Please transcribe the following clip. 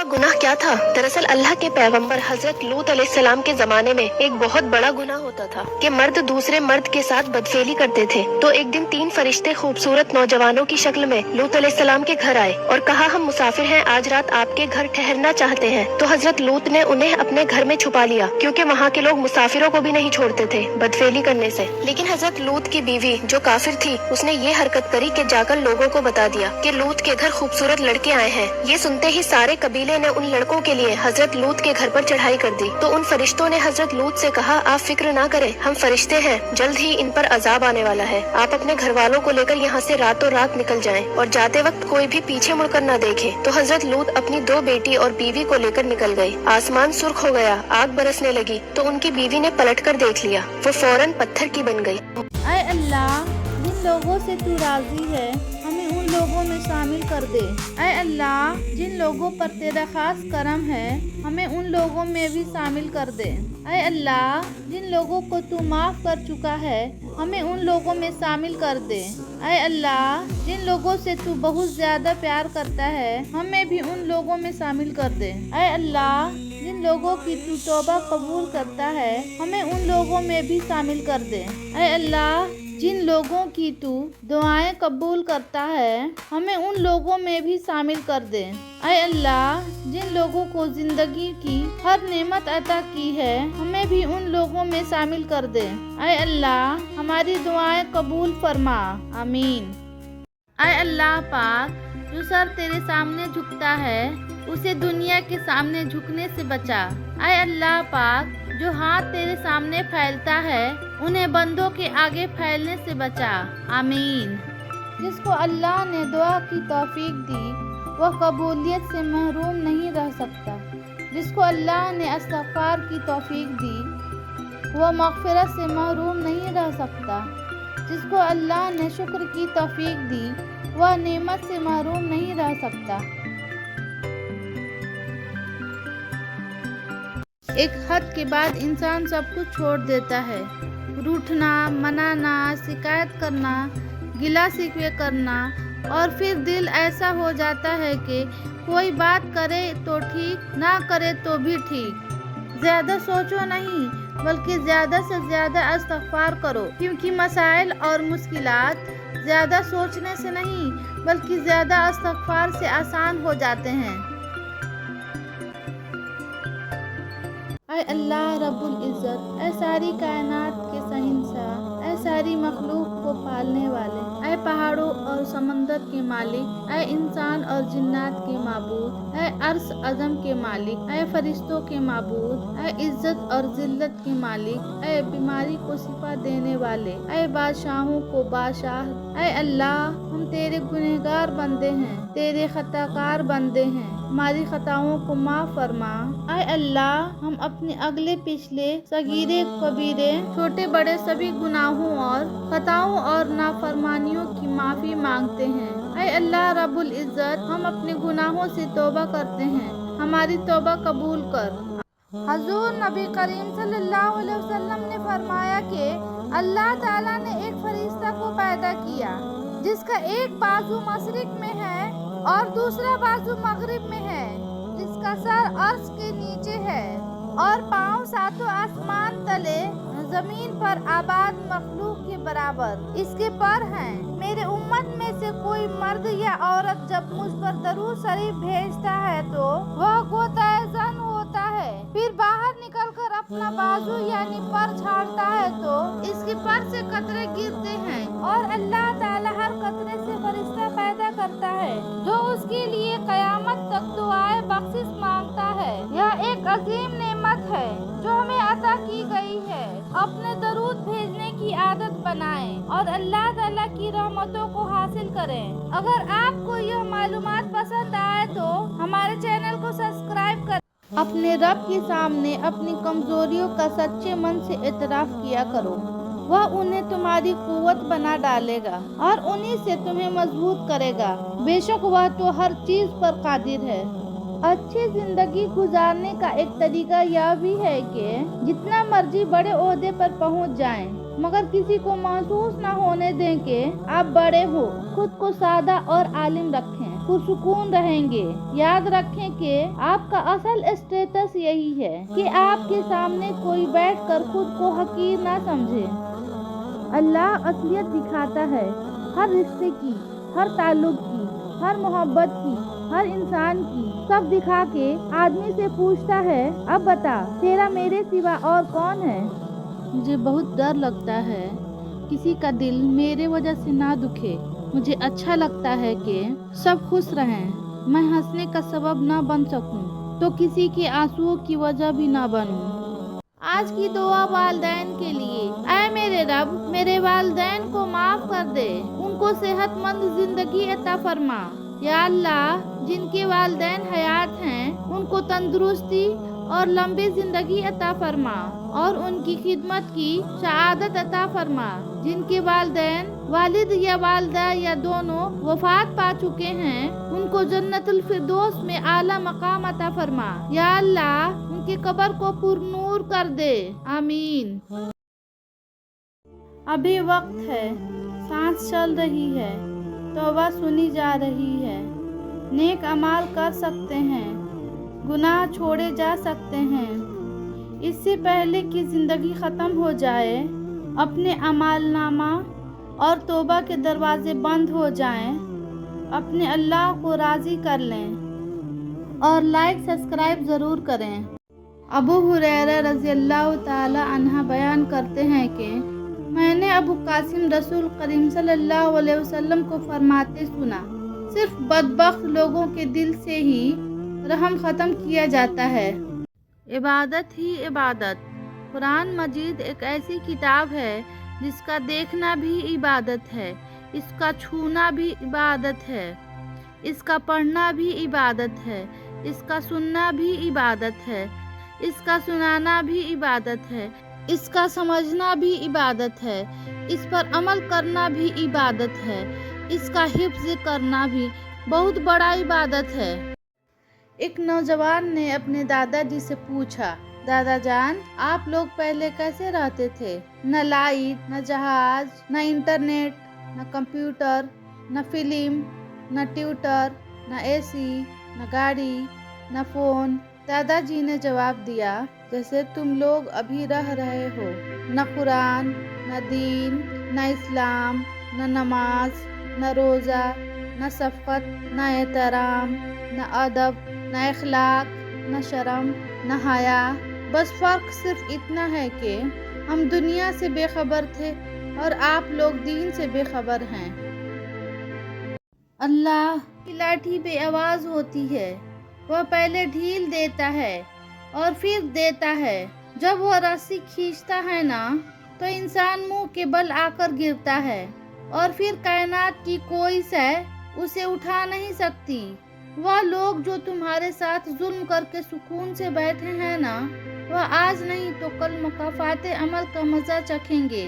गुनाह क्या था? दरअसल अल्लाह के पैगंबर हजरत लूत अलैहिस्सलाम के जमाने में एक बहुत बड़ा गुनाह होता था कि मर्द दूसरे मर्द के साथ बदफेली करते थे। तो एक दिन 3 फरिश्ते खूबसूरत नौजवानों की शक्ल में लूत अलैहिस्सलाम के घर आए और कहा, हम मुसाफिर हैं, आज रात आपके घर ठहरना चाहते हैं। तो हजरत लूत ने उन्हें अपने घर में छुपा लिया क्योंकि वहाँ के लोग मुसाफिरों को भी नहीं छोड़ते थे बदफेली करने से। लेकिन हजरत लूत की बीवी जो काफिर थी, उसने ये हरकत करी कि जाकर लोगों को बता दिया कि लूत के घर खूबसूरत लड़के आए हैं। ये सुनते ही सारे कबीले ने उन लड़कों के लिए हजरत लूत के घर पर चढ़ाई कर दी। तो उन फरिश्तों ने हजरत लूत से कहा, आप फिक्र ना करें, हम फरिश्ते हैं, जल्द ही इन पर अजाब आने वाला है। आप अपने घर वालों को लेकर यहाँ से रातों रात निकल जाएं और जाते वक्त कोई भी पीछे मुड़कर न देखे। तो हजरत लूत अपनी 2 बेटी और बीवी को लेकर निकल गए। आसमान सुर्ख हो गया, आग बरसने लगी तो उनकी बीवी ने पलटकर देख लिया, वो फौरन पत्थर की बन गई। ऐ अल्लाह, जिन लोगों से तू राजी है हमें उन लोगों में शामिल कर दे। ऐ अल्लाह, जिन लोगों पर तेरा खास करम है हमें उन लोगों में भी शामिल कर दे। ऐ अल्लाह, जिन लोगों को तू माफ़ कर चुका है हमें उन लोगों में शामिल कर दे। ऐ अल्लाह, जिन लोगों से तू बहुत ज़्यादा प्यार करता है हमें भी उन लोगों में शामिल कर दे। ऐ अल्लाह, जिन लोगों की तू तौबा कबूल करता है हमें उन लोगों में भी शामिल कर दे। ऐ अल्लाह, जिन लोगों की तू दुआएं कबूल करता है हमें उन लोगों में भी शामिल कर दे। ऐ अल्लाह, जिन लोगों को जिंदगी की हर नेमत अता की है हमें भी उन लोगों में शामिल कर दे। ऐ अल्लाह, हमारी दुआएं कबूल फरमा, आमीन। ऐ अल्लाह पाक, जो सर तेरे सामने झुकता है उसे दुनिया के सामने झुकने से बचा। ऐ अल्लाह पाक, जो हाथ तेरे सामने फैलता है उन्हें बंदों के आगे फैलने से बचा, आमीन। जिसको अल्लाह ने दुआ की तौफीक दी वह कबूलियत से महरूम नहीं रह सकता। जिसको अल्लाह ने इस्तिग़फ़ार की तौफीक दी वह मग़फ़िरत से महरूम नहीं रह सकता। जिसको अल्लाह ने शुक्र की तौफीक दी वह नेमत से महरूम नहीं रह सकता। एक हद के बाद इंसान सब कुछ छोड़ देता है। रूठना, मनाना, शिकायत करना, गिला शिकवे करना, और फिर दिल ऐसा हो जाता है कि कोई बात करे तो ठीक, ना करे तो भी ठीक। ज़्यादा सोचो नहीं बल्कि ज़्यादा से ज़्यादा इस्तिग़फ़ार करो, क्योंकि मसाइल और मुश्किलात ज़्यादा सोचने से नहीं बल्कि ज़्यादा इस्तिग़फ़ार से आसान हो जाते हैं। ऐ अल्लाह रब्बुल इज़्ज़त, ऐ सारी कायनात के शहंशाह, ऐ सारी मखलूक को पालने वाले, ऐ पहाड़ों और समंदर के मालिक, ऐ इंसान और जिन्नात के माबूद, ऐ अर्श अज़म के मालिक, ऐ फरिश्तों के माबूद, ऐ इज़्ज़त और ज़िल्लत के मालिक, ऐ बीमारी को शिफा देने वाले, ऐ बादशाहों को बादशाह। ऐ अल्लाह, हम तेरे गुनहगार बंदे हैं, तेरे खताकार बंदे हैं, हमारी खताओं को माफ़ फरमा। ऐ अल्लाह, हम अपने अगले पिछले सगीरे कबीरे छोटे बड़े सभी गुनाहों और खताओं और नाफरमानियों की माफ़ी मांगते हैं। ऐ अल्लाह रब्बुल इज़्ज़त, हम अपने गुनाहों से तौबा करते हैं, हमारी तौबा कबूल कर। हजूर नबी करीम सल्लल्लाहु अलैहि वसल्लम ने फरमाया कि अल्लाह ताला ने एक फरिश्ता को पैदा किया जिसका एक बाजू मशरिक में है और दूसरा बाजू मगरिब में है, जिसका सर अर्श के नीचे है और पाँव सातों आसमान तले जमीन पर आबाद मखलूक के बराबर इसके पर हैं। मेरे उम्मत में से कोई मर्द या औरत जब मुझ पर दरूद शरीफ भेजता है तो वह गोताज़न होता है, फिर बाहर निकलकर अपना बाजू यानी पर छाड़ता है तो इसके पर से कतरे गिरते हैं और अल्लाह ताला हर कतरे से फरिश्ता पैदा करता है जो उसके लिए कयामत तक दुआए बख्शिश मांगता है। यह एक अजीम नेमत है जो हमें अता की गई है। अपने दरूद भेजने की आदत बनाएं और अल्लाह ताला की रहमतों को हासिल करें। अगर आपको यह मालूमात पसंद आए तो हमारे चैनल को सब्सक्राइब करें। अपने रब के सामने अपनी कमजोरियों का सच्चे मन से इतराफ किया करो, वह उन्हें तुम्हारी कुव्वत बना डालेगा और उन्हीं से तुम्हें मजबूत करेगा। बेशक वह तो हर चीज पर कादिर है। अच्छी जिंदगी गुजारने का एक तरीका यह भी है कि जितना मर्जी बड़े ओहदे पर पहुंच जाएं, मगर किसी को महसूस न होने दें कि आप बड़े हो। खुद को सादा और आलिम रखें। पुरसुकून रहेंगे। याद रखें कि आपका असल स्टेटस यही है कि आपके सामने कोई बैठकर खुद को हकीर ना समझे। अल्लाह असलियत दिखाता है, हर रिश्ते की, हर ताल्लुक की, हर मोहब्बत की, हर इंसान की, सब दिखा के आदमी से पूछता है, अब बता तेरा मेरे सिवा और कौन है। मुझे बहुत डर लगता है किसी का दिल मेरे वजह से ना दुखे। मुझे अच्छा लगता है कि सब खुश रहें। मैं हंसने का सबब ना बन सकूं तो किसी के आंसुओं की वजह भी ना बनूं। आज की दुआ वालदैन के लिए। ऐ मेरे रब, मेरे वालदैन को माफ कर दे, उनको सेहतमंद जिंदगी अता फरमा। या अल्लाह, जिनके वालदैन हयात हैं उनको तंदुरुस्ती और लंबी जिंदगी अता फरमा और उनकी खिदमत की शहादत अता फरमा। जिनके वालदैन, वालिद या वालदा या दोनों वफात पा चुके हैं, उनको जन्नतुल फिरदौस में आला मकाम अता फरमा। या अल्लाह, उनके कब्र को पुरनूर कर दे, आमीन। अभी वक्त है, सांस चल रही है, तौबा सुनी जा रही है। नेक अमाल कर सकते हैं, गुनाह छोड़े जा सकते हैं। इससे पहले कि ज़िंदगी ख़त्म हो जाए, अपने अमालनामा और तौबा के दरवाज़े बंद हो जाएं, अपने अल्लाह को राज़ी कर लें और लाइक सब्सक्राइब ज़रूर करें। अबू हुरैरा रज़ियल्लाहु ताला अन्हा बयान करते हैं कि मैंने अबू कासिम रसूल करीम सल्लल्लाहु अलैहि वसल्लम को फरमाते सुना, सिर्फ बदबख्त लोगों के दिल से ही रहम ख़त्म किया जाता है। इबादत ही इबादत। कुरान मजीद एक ऐसी किताब है जिसका देखना भी इबादत है, इसका छूना भी इबादत है, इसका पढ़ना भी इबादत है, इसका सुनना भी इबादत है, इसका सुनाना भी इबादत है, इसका समझना भी इबादत है, इस पर अमल करना भी इबादत है, इसका हिफ्ज़ करना भी बहुत बड़ा इबादत है। एक नौजवान ने अपने दादाजी से पूछा, दादा जान, आप लोग पहले कैसे रहते थे? न लाइट, न जहाज, न इंटरनेट, न कंप्यूटर, न फिल्म, न ट्यूटर, न एसी, न गाड़ी, न फ़ोन। दादाजी ने जवाब दिया, जैसे तुम लोग अभी रह रहे हो। न कुरान, न दीन, न इस्लाम, न नमाज, न रोज़ा, न शफ़क़त, न एहतराम, न अदब, न इखलाक, न शर्म, न हया। बस फ़र्क सिर्फ इतना है कि हम दुनिया से बेखबर थे और आप लोग दीन से बेखबर हैं। अल्लाह की लाठी पे आवाज़ होती है, वह पहले ढील देता है और फिर देता है। जब वह रस्सी खींचता है ना, तो इंसान मुंह के बल आकर गिरता है और फिर कायनात की कोई शय उसे उठा नहीं सकती। वह लोग जो तुम्हारे साथ जुल्म करके सुकून से बैठे हैं ना, वह आज नहीं तो कल मुकाफ़ाते अमल का मज़ा चखेंगे।